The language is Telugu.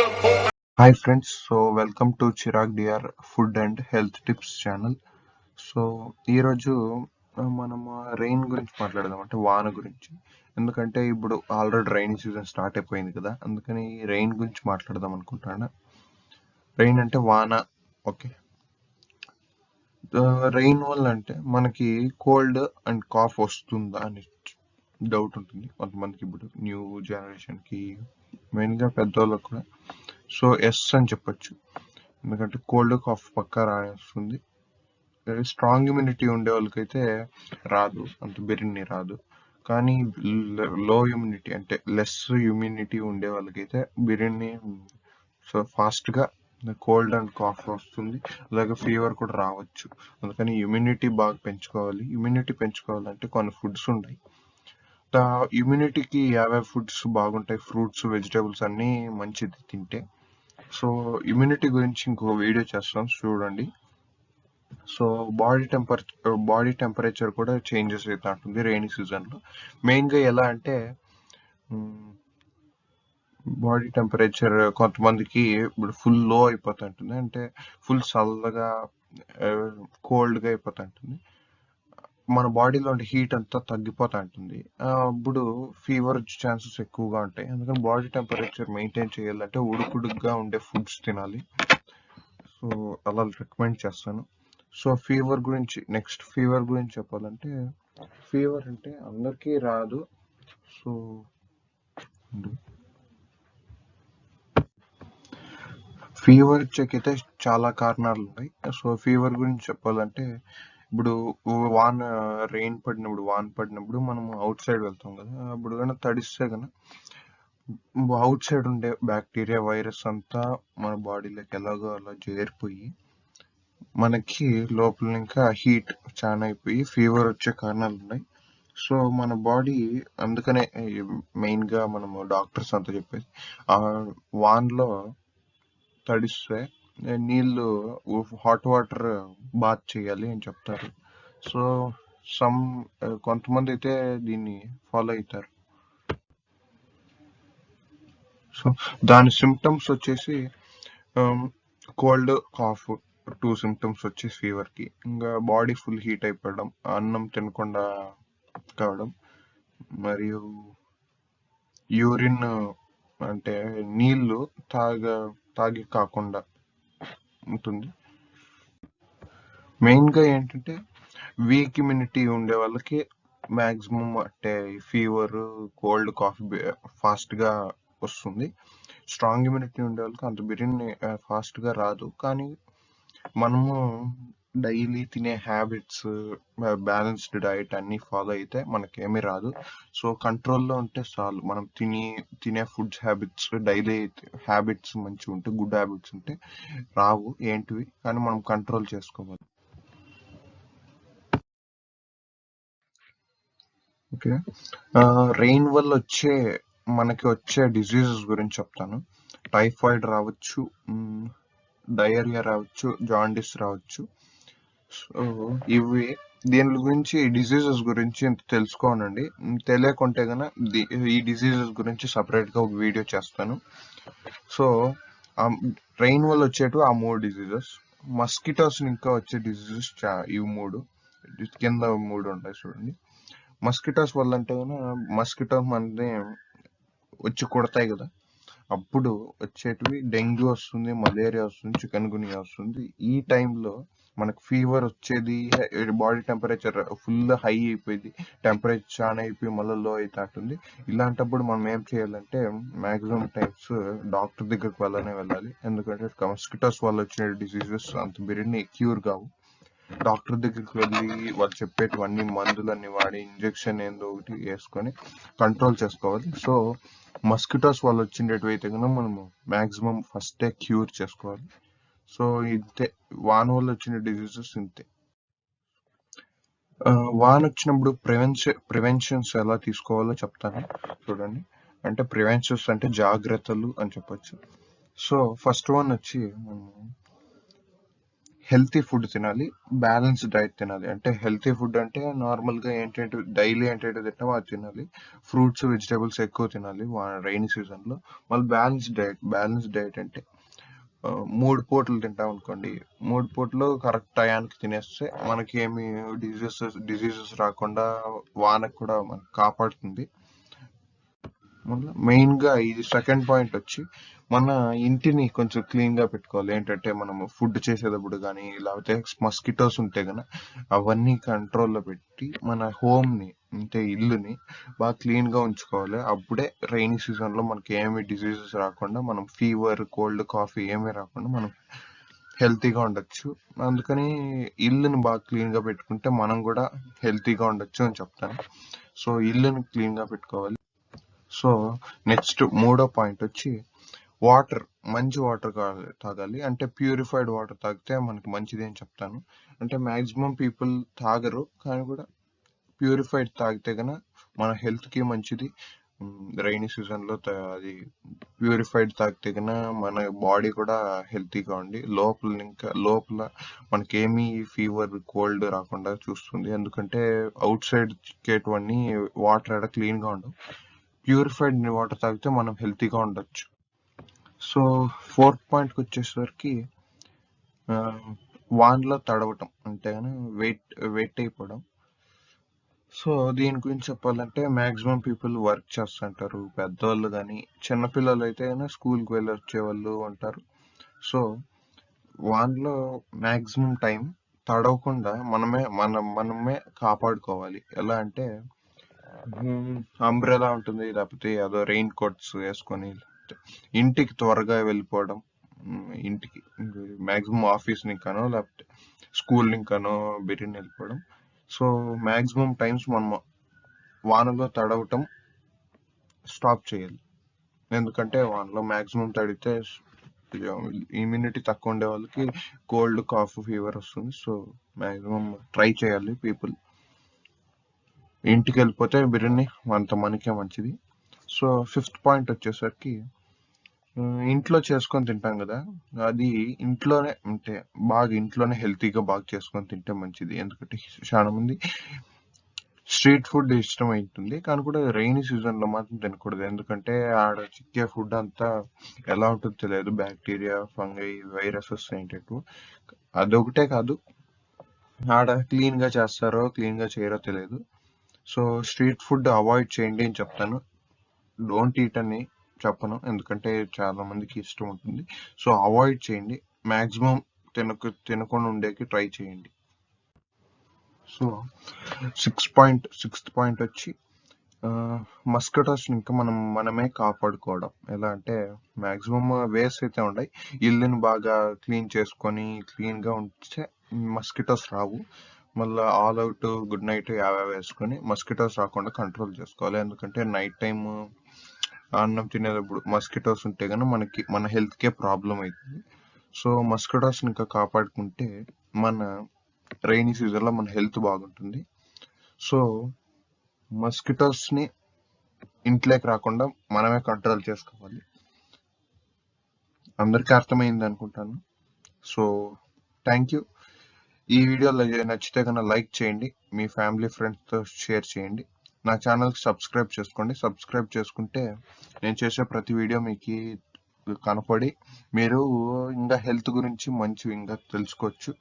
Hi friends, so welcome to Chirag DR Food and Health Tips channel. So ఈరోజు మనం రెయిన్ గురించి మాట్లాడదాం, అంటే వాన గురించి. ఎందుకంటే ఇప్పుడు ఆల్రెడీ రైన్ సీజన్ స్టార్ట్ అయిపోయింది కదా, అందుకని రెయిన్ గురించి మాట్లాడదాం అనుకుంటాను. రెయిన్ అంటే వాన. ఓకే, రెయిన్ వల్ల అంటే మనకి కోల్డ్ అండ్ కాఫ్ వస్తుందా అని డౌట్ ఉంటుంది కొంతమందికి. ఇప్పుడు న్యూ జనరేషన్కి, మెయిన్గా పెద్దవాళ్ళకి కూడా. సో ఎస్ అని చెప్పొచ్చు, ఎందుకంటే కోల్డ్ కాఫ్ పక్కా రాస్తుంది. స్ట్రాంగ్ ఇమ్యూనిటీ ఉండే వాళ్ళకైతే రాదు, అంత బెరిన్ని రాదు. కానీ లో ఇమ్యూనిటీ అంటే లెస్ ఇమ్యూనిటీ ఉండే వాళ్ళకైతే బిర్యానీ సో ఫాస్ట్గా కోల్డ్ అండ్ కాఫ్ వస్తుంది, అలాగే ఫీవర్ కూడా రావచ్చు. అందుకని ఇమ్యూనిటీ బాగా పెంచుకోవాలి. ఇమ్యూనిటీ పెంచుకోవాలంటే కొన్ని ఫుడ్స్ ఉంటాయి. ఇమ్యూనిటీకి యావే ఫుడ్స్ బాగుంటాయి, ఫ్రూట్స్, వెజిటేబుల్స్ అన్నీ మంచిది తింటే. సో ఇమ్యూనిటీ గురించి ఇంకో వీడియో చేస్తాం, చూడండి. సో బాడీ టెంపరేచర్ కూడా చేంజెస్ అవుతూ ఉంటుంది రెయినీ సీజన్లో. మెయిన్గా ఎలా అంటే బాడీ టెంపరేచర్ కొంతమందికి ఇప్పుడు ఫుల్ లో అయిపోతుంటుంది, అంటే ఫుల్ చల్లగా కోల్డ్గా అయిపోతుంటుంది. మన బాడీలో ఉండే హీట్ అంతా తగ్గిపోతూ ఉంటుంది. అప్పుడు ఫీవర్ వచ్చే ఛాన్సెస్ ఎక్కువగా ఉంటాయి. అందుకని బాడీ టెంపరేచర్ మెయింటైన్ చేయాలంటే ఉడుకుడుగ్గా ఉండే ఫుడ్స్ తినాలి. సో అలా రికమెండ్ చేస్తాను. సో ఫీవర్ గురించి చెప్పాలంటే, ఫీవర్ అంటే అందరికీ రాదు. సో ఫీవర్ వచ్చేకైతే చాలా కారణాలు ఉన్నాయి. సో ఫీవర్ గురించి చెప్పాలంటే, ఇప్పుడు వాన పడినప్పుడు మనం అవుట్ సైడ్ వెళ్తాం కదా, అప్పుడు కన్నా తడిస్తే కన్నా అవుట్ సైడ్ ఉండే బ్యాక్టీరియా, వైరస్ అంతా మన బాడీలోకి ఎలాగో అలా చేరిపోయి మనకి లోపల ఇంకా హీట్ చాలా అయిపోయి ఫీవర్ వచ్చే కారణాలు ఉన్నాయి. సో మన బాడీ అందుకనే మెయిన్గా మనము డాక్టర్స్ అంతా చెప్పేది, వాన్లో తడిస్తే నీళ్ళు హాట్ వాటర్ బాత్ చేయాలి అని చెప్తారు. సో కొంతమంది అయితే దీన్ని ఫాలో అవుతారు. సో దాని సిమ్టమ్స్ వచ్చేసి కోల్డ్, కాఫ్, 2 సిమ్టమ్స్ వచ్చేసి ఫీవర్కి. ఇంకా బాడీ ఫుల్ హీట్ అయిపోవడం, అన్నం తినకుండా కావడం, మరియు యూరిన్ అంటే నీళ్లు తాగి కాకుండా ఉంటుంది. మెయిన్గా ఏంటంటే వీక్ ఇమ్యూనిటీ ఉండే వాళ్ళకి మ్యాక్సిమం అంటే ఫీవర్, కోల్డ్, కాఫ్ ఫాస్ట్గా వస్తుంది. స్ట్రాంగ్ ఇమ్యూనిటీ ఉండే వాళ్ళకి అంత బిర్యానీ ఫాస్ట్గా రాదు. కానీ మనము డైలీ తినే హ్యాబిట్స్, బ్యాలెన్స్డ్ డైట్ అన్నీ ఫాలో అయితే మనకేమీ రాదు. సో కంట్రోల్లో ఉంటే చాలు. మనం తినే ఫుడ్స్ హ్యాబిట్స్, డైలీ హ్యాబిట్స్ మంచిగా ఉంటే, గుడ్ హ్యాబిట్స్ ఉంటే రావు ఏంటివి, కానీ మనం కంట్రోల్ చేసుకోవాలి. ఓకే, రెయిన్ వల్ల మనకి వచ్చే డిసీజెస్ గురించి చెప్తాను. టైఫాయిడ్ రావచ్చు, డయేరియా రావచ్చు, జాండిస్ రావచ్చు. సో దీని గురించి, డిసీజెస్ గురించి తెలుసుకోనండి. తెలియకుంటే గన ఈ డిసీజెస్ గురించి సపరేట్గా ఒక వీడియో చేస్తాను. సో రెయిన్ వల్ల వచ్చేటివి ఆ 3 డిసీజెస్. మస్కిటోస్ ఇంకా వచ్చే డిసీజెస్ ఇవి 3 కింద 3 ఉంటాయి చూడండి. మస్కిటోస్ వల్ల అంటే మస్కిటో మనని వచ్చి కొడతాయి కదా, అప్పుడు వచ్చేటివి డెంగ్యూ వస్తుంది, మలేరియా వస్తుంది, చికెన్ గునియా వస్తుంది. ఈ టైంలో మనకు ఫీవర్ వచ్చేది, బాడీ టెంపరేచర్ ఫుల్ హై అయిపోయింది, టెంపరేచర్ చాలా అయిపోయి మళ్ళీ లో అవుతుంది. ఇలాంటప్పుడు మనం ఏం చేయాలంటే మ్యాక్సిమం టైమ్స్ డాక్టర్ దగ్గరికి వెళ్ళాలి. ఎందుకంటే మస్కిటోస్ వల్ల వచ్చిన డిసీజెస్ అంత బిర్యానీ క్యూర్ కావు. డాక్టర్ దగ్గరికి వెళ్ళి వాళ్ళు చెప్పేటివన్నీ మందులన్నీ వాడి ఇంజెక్షన్ ఏందో ఒకటి వేసుకొని కంట్రోల్ చేసుకోవాలి. సో మస్కిటోస్ వల్ల వచ్చినట్టు అయితే కనుక మనము మ్యాక్సిమం ఫస్టే క్యూర్ చేసుకోవాలి. సో ఇంతే, వాన వల్ల వచ్చిన డిసీజెస్ ఇంతే. వాన వచ్చినప్పుడు ప్రివెన్షన్స్ ఎలా తీసుకోవాలో చెప్తాను, చూడండి. అంటే ప్రివెన్షన్స్ అంటే జాగ్రత్తలు అని చెప్పొచ్చు. సో ఫస్ట్ వన్ వచ్చి హెల్తీ ఫుడ్ తినాలి, బ్యాలెన్స్డ్ డైట్ తినాలి. అంటే హెల్తీ ఫుడ్ అంటే నార్మల్గా ఏంటంటే డైలీ ఏంటంటే తింటామో అది తినాలి. ఫ్రూట్స్ వెజిటేబుల్స్ ఎక్కువ తినాలి రైనీ సీజన్లో. మళ్ళీ బ్యాలెన్స్డ్ డైట్ అంటే 3 పూటలు తింటాం అనుకోండి. 3 పూటలు కరెక్ట్ టయానికి తినేస్తే మనకి ఏమి డిజీజెస్ రాకుండా వానకు కూడా మనకు కాపాడుతుంది. మెయిన్గా ఇది సెకండ్ పాయింట్ వచ్చి మన ఇంటిని కొంచెం క్లీన్గా పెట్టుకోవాలి. ఏంటంటే మనము ఫుడ్ చేసేటప్పుడు కానీ లేకపోతే మస్కిటోస్ ఉంటే కనుక అవన్నీ కంట్రోల్లో పెట్టి మన హోమ్ని అంటే ఇల్లుని బాగా క్లీన్గా ఉంచుకోవాలి. అప్పుడే రైనీ సీజన్లో మనకి ఏమి డిసీజెస్ రాకుండా మనం ఫీవర్, కోల్డ్, కాఫీ ఏమీ రాకుండా మనం హెల్తీగా ఉండొచ్చు. అందుకని ఇల్లుని బాగా క్లీన్గా పెట్టుకుంటే మనం కూడా హెల్తీగా ఉండొచ్చు అని చెప్తాను. సో ఇల్లుని క్లీన్గా పెట్టుకోవాలి. సో నెక్స్ట్ మూడో పాయింట్ వచ్చి వాటర్, మంచి వాటర్ తాగాలి. అంటే ప్యూరిఫైడ్ వాటర్ తాగితే మనకి మంచిది అని చెప్తాను. అంటే మ్యాక్సిమం పీపుల్ తాగరు, కానీ కూడా ప్యూరిఫైడ్ తాగితే కనుక మన హెల్త్కి మంచిది. రైనీ సీజన్లో అది ప్యూరిఫైడ్ తాగితే కనుక మన బాడీ కూడా హెల్తీగా ఉండి లోపల మనకేమీ ఫీవర్, కోల్డ్ రాకుండా చూస్తుంది. ఎందుకంటే అవుట్ సైడ్ చిక్కేటివన్నీ వాటర్ ఆడ క్లీన్గా ఉండవు. ప్యూరిఫైడ్ వాటర్ తాగితే మనం హెల్తీగా ఉండొచ్చు. సో ఫోర్త్ పాయింట్కి వచ్చేసరికి వాన్లో తడవటం అంటే వెయిట్ అయిపోవడం. సో దీని గురించి చెప్పాలంటే మ్యాక్సిమం పీపుల్ వర్క్ చేస్తుంటారు, పెద్దవాళ్ళు కానీ చిన్నపిల్లలు అయితే స్కూల్కి వెళ్ళి వచ్చే వాళ్ళు ఉంటారు. సో వాన్లో మ్యాక్సిమం టైం తడవకుండా మనమే కాపాడుకోవాలి. ఎలా అంటే అంబ్రెలా ఉంటుంది, లేకపోతే ఏదో రెయిన్ కోట్స్ వేసుకొని ఇంటికి త్వరగా వెళ్ళిపోవడం. ఇంటికి మ్యాక్సిమం ఆఫీస్ నింకానో లేకపోతే స్కూల్ నింకానో బిర్యానీ వెళ్ళిపోవడం. సో మ్యాక్సిమం టైమ్స్ మనం వానలో తడవటం స్టాప్ చేయాలి. ఎందుకంటే వానలో మ్యాక్సిమం తడితే ఇమ్యూనిటీ తక్కువ ఉండే వాళ్ళకి కోల్డ్, కాఫ్, ఫీవర్ వస్తుంది. సో మ్యాక్సిమం ట్రై చేయాలి పీపుల్. ఇంటికి వెళ్ళిపోతే బిర్యానీ అంత మనకే మంచిది. సో ఫిఫ్త్ పాయింట్ వచ్చేసరికి ఇంట్లో చేసుకొని తింటాం కదా, అది ఇంట్లోనే అంటే ఇంట్లోనే హెల్తీగా బాగా చేసుకొని తింటే మంచిది. ఎందుకంటే చాలా మంది స్ట్రీట్ ఫుడ్ ఇష్టం అవుతుంది, కానీ కూడా రైనీ సీజన్లో మాత్రం తినకూడదు. ఎందుకంటే ఆడ చిక్కే ఫుడ్ అంతా ఎలా ఉంటుందో తెలియదు, బ్యాక్టీరియా, ఫంగై, వైరసెస్ ఏంటంటే. అదొకటే కాదు, ఆడ క్లీన్గా చేస్తారో క్లీన్గా చేయరో తెలియదు. సో స్ట్రీట్ ఫుడ్ అవాయిడ్ చేయండి అని చెప్తాను. డోంట్ ఈట్ అని చెప్పను, ఎందుకంటే చాలా మందికి ఇష్టం ఉంటుంది. సో అవాయిడ్ చేయండి, మ్యాక్సిమం తినకుండా ఉండేకి ట్రై చేయండి. సో సిక్స్త్ పాయింట్ వచ్చి మస్కిటోస్ ఇంకా మనమే కాపాడుకోవడం. ఎలా అంటే మ్యాక్సిమం వేస్ అయితే ఉన్నాయి, ఇల్లుని బాగా క్లీన్ చేసుకొని క్లీన్గా ఉంటే మస్కిటోస్ రావు. మళ్ళీ ఆల్ అవుట్, గుడ్ నైట్ యావే వేసుకొని మస్కిటోస్ రాకుండా కంట్రోల్ చేసుకోవాలి. ఎందుకంటే నైట్ టైం అన్నం తినేటప్పుడు మస్కిటోస్ ఉంటే కనుక మన హెల్త్కే ప్రాబ్లం అవుతుంది. సో మస్కిటోస్ ఇంకా కాపాడుకుంటే మన రైనీ సీజన్లో మన హెల్త్ బాగుంటుంది. సో మస్కిటోస్ని ఇంట్లోకి రాకుండా మనమే కంట్రోల్ చేసుకోవాలి. అందరికీ అర్థమైంది అనుకుంటాను. So thank you. ఈ వీడియోలో నచ్చితే కనుక లైక్ చేయండి, మీ ఫ్యామిలీ ఫ్రెండ్స్తో షేర్ చేయండి. నా ఛానల్కి సబ్స్క్రైబ్ చేసుకోండి. సబ్స్క్రైబ్ చేసుకుంటే నేను చేసే ప్రతి వీడియో మీకు కనపడి మీరు ఇంకా హెల్త్ గురించి ఇంకా తెలుసుకోవచ్చు.